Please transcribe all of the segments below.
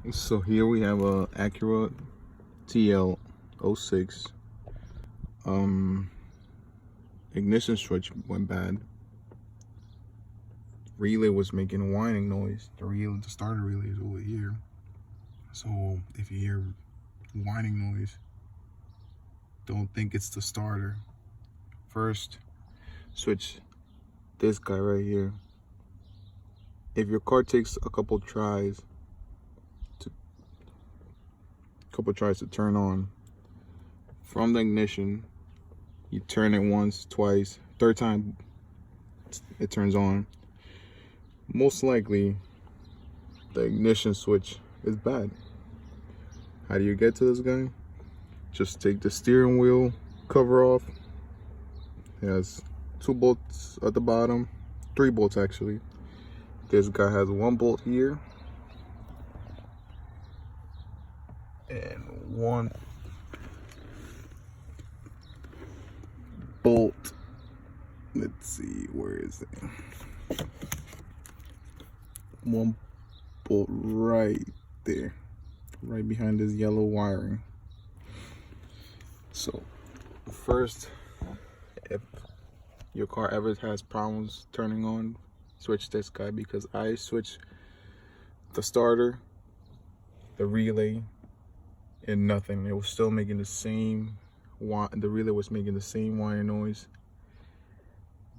So here we have a Acura TL06. Ignition switch went bad. Relay was making a whining noise. The starter relay is over here. So if you hear whining noise, don't think it's the starter. First, switch this guy right here. If your car takes a couple tries to turn on, from the ignition, you turn it once, twice, third time it turns on. Most likely, the ignition switch is bad. How do you get to this guy? Just take the steering wheel cover off. It has 2 bolts at the bottom, 3 bolts actually. This guy has 1 bolt here and 1 bolt. Let's see, where is it? 1 bolt right there, right behind this yellow wiring. So first, if your car ever has problems turning on, switch this guy, because I switched the starter, the relay, and nothing. It was still making the same the relay was making the same whining noise.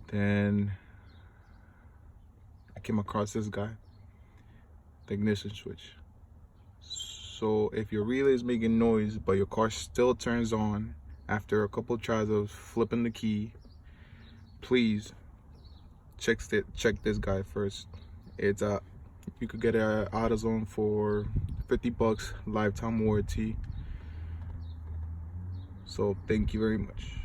Then I came across this guy, the ignition switch. So if your relay is making noise but your car still turns on after a couple tries of flipping the key, please check this guy first. It's you could get it at AutoZone for $50, lifetime warranty. So thank you very much.